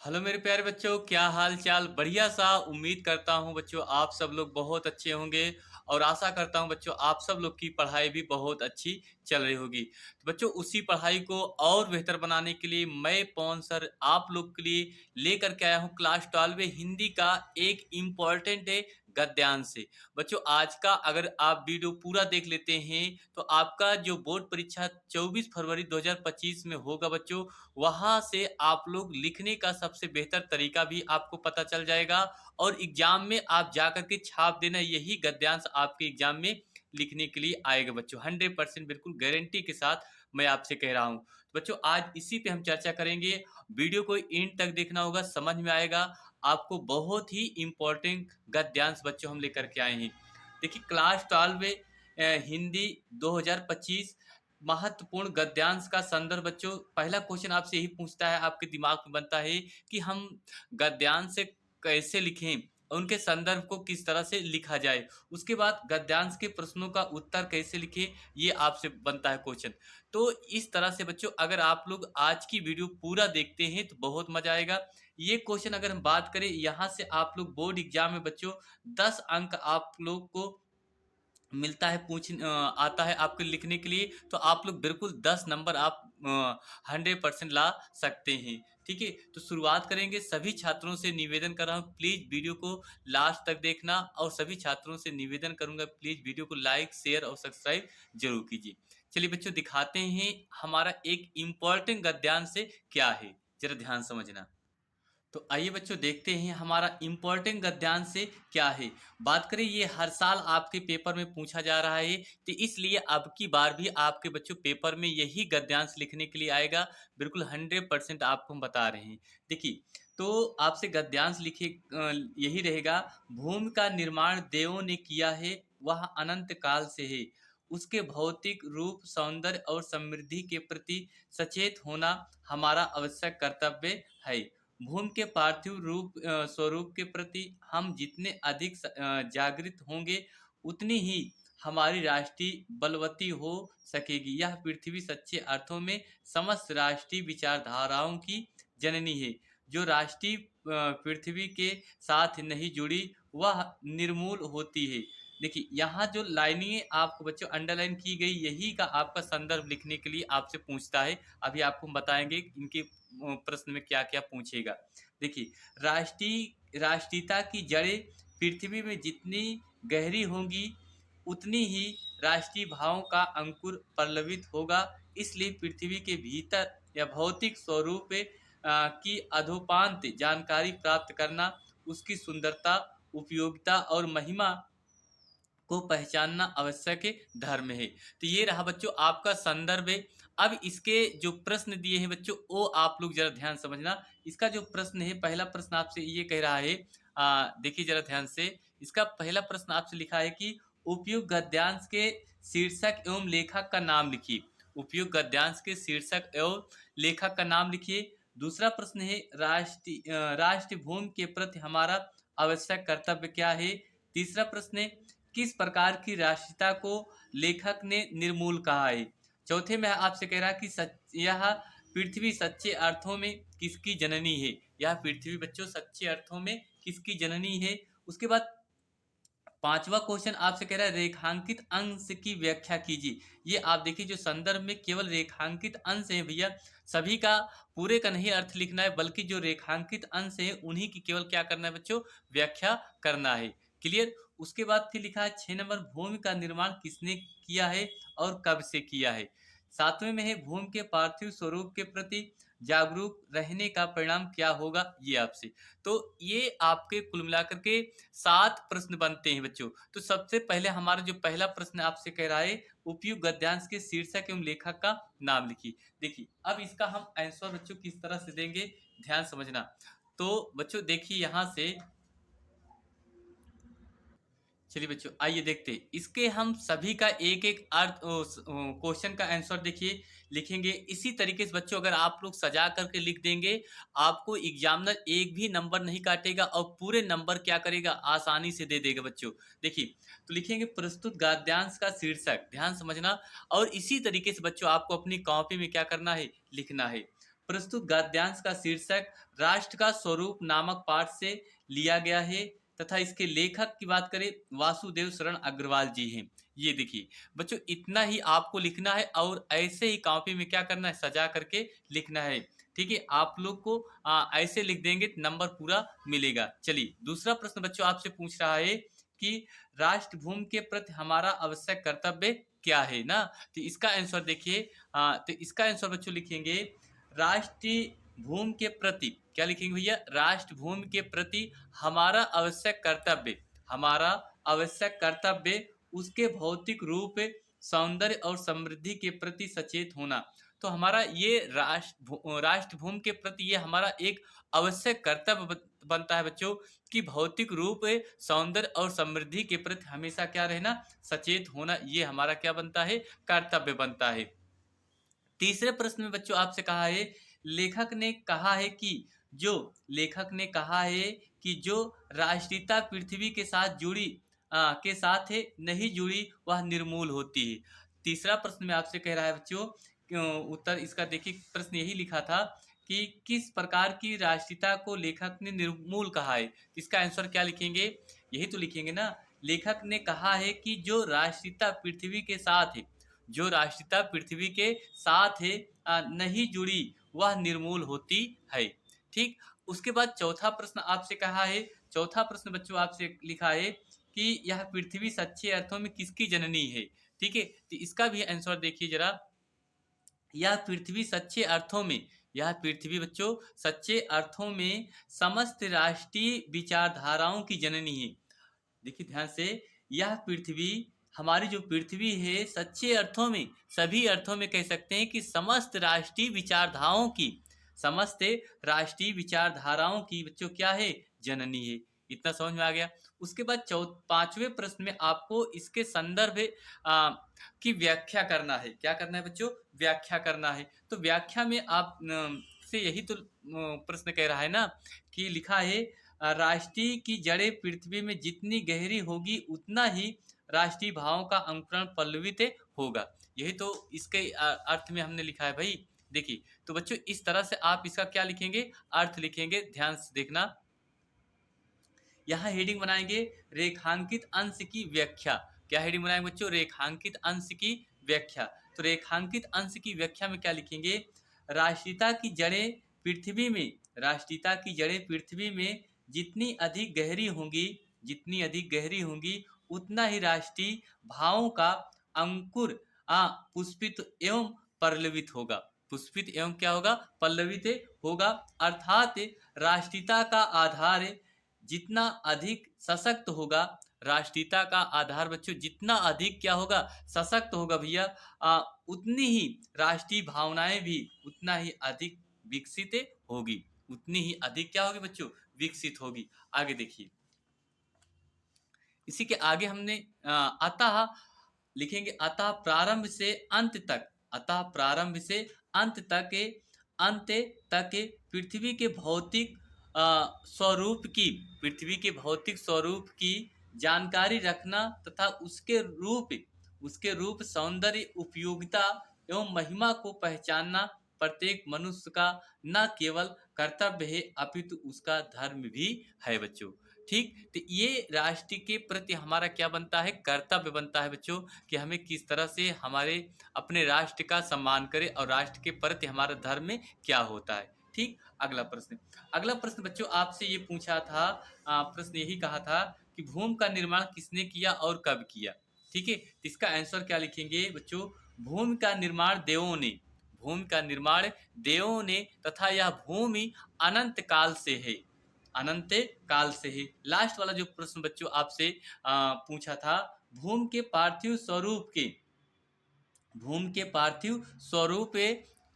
Hello मेरे प्यारे बच्चों, क्या हाल चाल। बढ़िया सा। उम्मीद करता हूँ बच्चों आप सब लोग बहुत अच्छे होंगे और आशा करता हूँ बच्चों आप सब लोग की पढ़ाई भी बहुत अच्छी चल रही होगी। तो बच्चों उसी पढ़ाई को और बेहतर बनाने के लिए मैं पवन सर आप लोग के लिए लेकर के आया हूँ क्लास 12 हिंदी का एक इम्पॉर्टेंट है गद्यांश से। बच्चों आज का अगर आप वीडियो पूरा देख लेते हैं तो आपका जो बोर्ड परीक्षा 24 फरवरी 2025 में होगा बच्चों, वहाँ से आप लोग लिखने का सबसे बेहतर तरीका भी आपको पता चल जाएगा और एग्जाम में आप जाकर के छाप देना, यही गद्यांश आपके एग्जाम में लिखने के लिए आएगा बच्चों। 100% बिल्कुल गारंटी के साथ मैं आपसे कह रहा हूँ। तो बच्चों आज इसी पे हम चर्चा करेंगे। वीडियो को एंड तक देखना होगा, समझ में आएगा आपको। बहुत ही इंपॉर्टेंट गद्यांश बच्चों हम लेकर के आए हैं। देखिए क्लास 12 में हिंदी 2025 महत्वपूर्ण गद्यांश का संदर्भ बच्चों। पहला क्वेश्चन आपसे यही पूछता है, आपके दिमाग में बनता है कि हम गद्यांश से कैसे लिखें, उनके संदर्भ को किस तरह से लिखा जाए। उसके बाद गद्यांश के प्रश्नों का उत्तर कैसे लिखें, ये आपसे बनता है क्वेश्चन। तो इस तरह से बच्चों अगर आप लोग आज की वीडियो पूरा देखते हैं तो बहुत मजा आएगा। ये क्वेश्चन अगर हम बात करें, यहाँ से आप लोग बोर्ड एग्जाम में बच्चों 10 अंक आप लोग को मिलता है, आता है आपके लिखने के लिए। तो आप लोग बिल्कुल 10 नंबर आप 100% ला सकते हैं। ठीक है, तो शुरुआत करेंगे। सभी छात्रों से निवेदन कर रहा हूँ प्लीज वीडियो को लास्ट तक देखना और सभी छात्रों से निवेदन करूंगा प्लीज वीडियो को लाइक शेयर और सब्सक्राइब जरूर कीजिए। चलिए बच्चों दिखाते हैं हमारा एक इम्पोर्टेंट गद्यांश से क्या है, जरा ध्यान समझना। तो आइए बच्चों देखते हैं हमारा इम्पोर्टेंट गद्यांश से क्या है। बात करें, ये हर साल आपके पेपर में पूछा जा रहा है, तो इसलिए अब की बार भी आपके बच्चों पेपर में यही गद्यांश लिखने के लिए आएगा। बिल्कुल 100% आपको हम बता रहे हैं। देखिए, तो आपसे गद्यांश लिखे यही रहेगा। भूमि का निर्माण देवों ने किया है, वह अनंत काल से है। उसके भौतिक रूप सौंदर्य और समृद्धि के प्रति सचेत होना हमारा आवश्यक कर्तव्य है। भूमि के पार्थिव स्वरूप के प्रति हम जितने अधिक जागृत होंगे, उतनी ही हमारी राष्ट्रीय बलवती हो सकेगी। यह पृथ्वी सच्चे अर्थों में समस्त राष्ट्रीय विचारधाराओं की जननी है। जो राष्ट्रीय पृथ्वी के साथ नहीं जुड़ी, वह निर्मूल होती है। देखिए यहाँ जो लाइनें आपको बच्चों अंडरलाइन की गई, यही का आपका संदर्भ लिखने के लिए आपसे पूछता है। अभी आपको हम बताएंगे इनके प्रश्न में क्या क्या पूछेगा। देखिए, राष्ट्रीयता की जड़ें पृथ्वी में जितनी गहरी होंगी, उतनी ही राष्ट्रीय भावों का अंकुर पल्लवित होगा। इसलिए पृथ्वी के भीतर या भौतिक स्वरूप की अधोपांत जानकारी प्राप्त करना, उसकी सुंदरता, उपयोगिता और महिमा को पहचानना आवश्यक है, धर्म है। तो ये रहा बच्चों आपका संदर्भ है। अब इसके जो प्रश्न दिए हैं बच्चों, वो आप लोग जरा ध्यान समझना। इसका जो प्रश्न है, पहला प्रश्न आपसे ये कह रहा है, देखिए जरा ध्यान से। इसका पहला प्रश्न आपसे लिखा है कि उपयुक्त गद्यांश के शीर्षक एवं लेखक का नाम लिखिए। उपयुक्त गद्यांश के शीर्षक एवं लेखक का नाम लिखिए। दूसरा प्रश्न है राष्ट्रीय भूमि के प्रति हमारा आवश्यक कर्तव्य क्या है। तीसरा प्रश्न है किस प्रकार की राष्ट्रीयता को लेखक ने निर्मूल कहा है। चौथे में आपसे कह रहा है कि यह पृथ्वी सच्चे अर्थों में किसकी जननी है। यह पृथ्वी बच्चों सच्चे अर्थों में किसकी जननी है। उसके बाद पांचवा क्वेश्चन आपसे कह रहा है रेखांकित अंश की व्याख्या कीजिए। ये आप देखिए जो संदर्भ में केवल रेखांकित अंश है भैया, सभी का पूरे का नहीं अर्थ लिखना है, बल्कि जो रेखांकित अंश है उन्हीं की केवल क्या करना है बच्चों, व्याख्या करना है। क्लियर। उसके बाद फिर लिखा है 6 नंबर, भूमि का निर्माण किसने किया है और कब से किया है। सातवें में है भूमि के पार्थिव स्वरूप के प्रति जागरूक रहने का परिणाम क्या होगा, ये आपसे। तो ये आपके कुल मिलाकर के 7 प्रश्न बनते हैं बच्चों। तो सबसे पहले हमारा जो पहला प्रश्न आपसे कह रहा है, उपयुक्त गद्यांश के शीर्षक एवं लेखक का नाम लिखिए। देखिए अब इसका हम आंसर बच्चों किस तरह से देंगे, ध्यान समझना। तो बच्चों देखिए यहाँ से, चलिए बच्चों आइए देखते हैं इसके हम सभी का एक एक अर्थ क्वेश्चन का आंसर देखिए लिखेंगे। इसी तरीके से बच्चों अगर आप लोग सजा करके लिख देंगे, आपको एग्जामिनर एक भी नंबर नहीं काटेगा और पूरे नंबर क्या करेगा, आसानी से दे देगा बच्चों। देखिए तो लिखेंगे प्रस्तुत गद्यांश का शीर्षक, ध्यान समझना। और इसी तरीके से बच्चों आपको अपनी कॉपी में क्या करना है, लिखना है। प्रस्तुत गद्यांश का शीर्षक राष्ट्र का स्वरूप नामक पाठ से लिया गया है तथा इसके लेखक की बात करें वासुदेव शरण अग्रवाल जी हैं। ये देखिए बच्चों, इतना ही आपको लिखना है और ऐसे ही कॉपी में क्या करना है, सजा करके लिखना है। ठीक है, आप लोग को ऐसे लिख देंगे तो नंबर पूरा मिलेगा। चलिए दूसरा प्रश्न बच्चों आपसे पूछ रहा है कि राष्ट्रभूमि के प्रति हमारा आवश्यक कर्तव्य क्या है ना। तो इसका आंसर देखिए, तो इसका आंसर बच्चों लिखेंगे राष्ट्रीय भूमि के प्रति, क्या लिखेंगे भैया, राष्ट्रभूमि के प्रति हमारा आवश्यक कर्तव्य, हमारा आवश्यक कर्तव्य उसके भौतिक रूप, सौंदर्य और समृद्धि के प्रति सचेत होना। तो हमारा ये राष्ट्रभूमि के प्रति ये हमारा एक आवश्यक कर्तव्य बनता है बच्चों कि भौतिक रूप, सौंदर्य और समृद्धि के प्रति हमेशा क्या रहना, सचेत होना। ये हमारा क्या बनता है, कर्तव्य बनता है। तीसरे प्रश्न में बच्चों आपसे कहा है, लेखक ने कहा है कि जो लेखक ने कहा है कि जो राष्ट्रीयता पृथ्वी के साथ जुड़ी के साथ है नहीं जुड़ी वह निर्मूल होती है। तीसरा प्रश्न में आपसे कह रहा है बच्चों, उत्तर इसका देखिए, प्रश्न यही लिखा था कि किस प्रकार की राष्ट्रीयता को लेखक ने निर्मूल कहा है। इसका आंसर क्या लिखेंगे, यही तो लिखेंगे ना। लेखक ने कहा है कि जो राष्ट्रीयता पृथ्वी के साथ है, जो राष्ट्रीयता पृथ्वी के साथ है नहीं जुड़ी वह निर्मूल होती है। ठीक, उसके बाद चौथा प्रश्न आपसे कहा है, चौथा प्रश्न बच्चों आपसे लिखा है कि यह पृथ्वी सच्चे अर्थों में किसकी जननी है। ठीक है, तो इसका भी आंसर देखिए जरा, यह पृथ्वी सच्चे अर्थों में, यह पृथ्वी बच्चों सच्चे अर्थों में समस्त राष्ट्रीय विचारधाराओं की जननी है। देखिए ध्यान से, यह पृथ्वी, हमारी जो पृथ्वी है सच्चे अर्थों में, सभी अर्थों में कह सकते हैं कि समस्त राष्ट्रीय विचारधाराओं की, समस्त राष्ट्रीय विचारधाराओं की बच्चों क्या है, जननी है। इतना समझ में आ गया। उसके बाद पांचवें प्रश्न में आपको इसके संदर्भ की व्याख्या करना है। क्या करना है बच्चों, व्याख्या करना है। तो व्याख्या में आप से यही तो प्रश्न कह रहा है ना कि लिखा है राष्ट्रीय की जड़ें पृथ्वी में जितनी गहरी होगी उतना ही राष्ट्रीय भावों का अंकुरण पल्लवित होगा। यही तो इसके अर्थ में हमने लिखा है भाई। देखिए तो बच्चों इस तरह से आप इसका क्या लिखेंगे, अर्थ लिखेंगे। ध्यान से देखना, यहाँ हेडिंग बनाएंगे रेखांकित अंश की व्याख्या। क्या हेडिंग बनाएंगे बच्चों, रेखांकित अंश की व्याख्या। तो रेखांकित अंश की व्याख्या में क्या लिखेंगे, राष्ट्रीयता की जड़ें पृथ्वी में, राष्ट्रीयता की जड़ें पृथ्वी में जितनी अधिक गहरी होंगी, जितनी अधिक गहरी होंगी उतना ही राष्ट्रीय भावों का अंकुर पुष्पित एवं पल्लवित होगा। पुष्पित एवं क्या होगा, पल्लवित होगा। अर्थात राष्ट्रीयता का आधार जितना अधिक सशक्त होगा, राष्ट्रीयता का आधार बच्चों जितना अधिक क्या होगा, सशक्त होगा भैया, उतनी ही राष्ट्रीय भावनाएं भी उतना ही अधिक विकसित होगी, उतनी ही अधिक क्या होगी बच्चों, विकसित होगी। आगे देखिए, इसी के आगे हमने अतः लिखेंगे, अतः प्रारंभ से अंत तक, अतः प्रारंभ से अंत तक, अंत तक पृथ्वी के भौतिक स्वरूप की, पृथ्वी के भौतिक स्वरूप की जानकारी रखना तथा उसके रूप सौंदर्य उपयोगिता एवं महिमा को पहचानना प्रत्येक मनुष्य का न केवल कर्तव्य है अपितु उसका धर्म भी है बच्चों। ठीक, तो ये राष्ट्र के प्रति हमारा क्या बनता है, कर्तव्य बनता है बच्चों कि हमें किस तरह से हमारे अपने राष्ट्र का सम्मान करें और राष्ट्र के प्रति हमारा धर्म में क्या होता है। ठीक, अगला प्रश्न, अगला प्रश्न बच्चों आपसे ये पूछा था, प्रश्न यही कहा था कि भूमि का निर्माण किसने किया और कब किया। ठीक है, तो इसका आंसर क्या लिखेंगे बच्चों, भूमि का निर्माण देवों ने, भूमि का निर्माण देवों ने तथा यह भूमि अनंत काल से है, अनंत काल से ही। लास्ट वाला जो प्रश्न बच्चों आपसे पूछा था, भूमि के पार्थिव स्वरूप के, भूमि के पार्थिव स्वरूप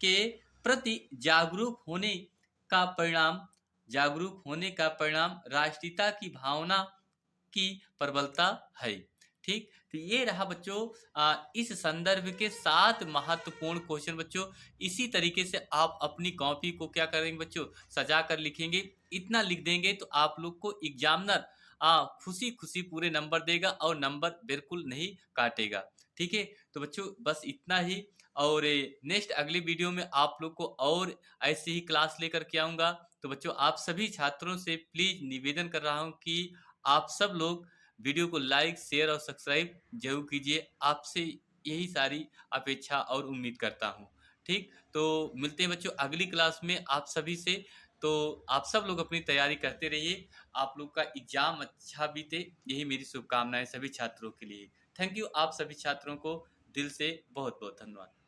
के प्रति जागरूक होने का परिणाम, जागरूक होने का परिणाम राष्ट्रीयता की भावना की प्रबलता है। ठीक, तो ये रहा बच्चों इस संदर्भ के 7 महत्वपूर्ण क्वेश्चन बच्चों। इसी तरीके से आप अपनी कॉपी को क्या करेंगे बच्चों, सजा कर लिखेंगे। इतना लिख देंगे तो आप लोग को एग्जामिनर खुशी खुशी पूरे नंबर देगा और नंबर बिल्कुल नहीं काटेगा। ठीक है, तो बच्चों बस इतना ही। और नेक्स्ट अगली वीडियो में आप लोग को और ऐसी ही क्लास लेकर के आऊँगा। तो बच्चों आप सभी छात्रों से प्लीज़ निवेदन कर रहा हूँ कि आप सब लोग वीडियो को लाइक, शेयर और सब्सक्राइब ज़रूर कीजिए। आपसे यही सारी अपेक्षा और उम्मीद करता हूँ। ठीक? तो मिलते हैं बच्चों अगली क्लास में आप सभी से। तो आप सब लोग अपनी तैयारी करते रहिए। आप लोग का एग्ज़ाम अच्छा बीते, यही मेरी शुभकामनाएँ सभी छात्रों के लिए। थैंक यू आप सभी छात्रों को दिल से बहुत-बहुत धन्यवाद।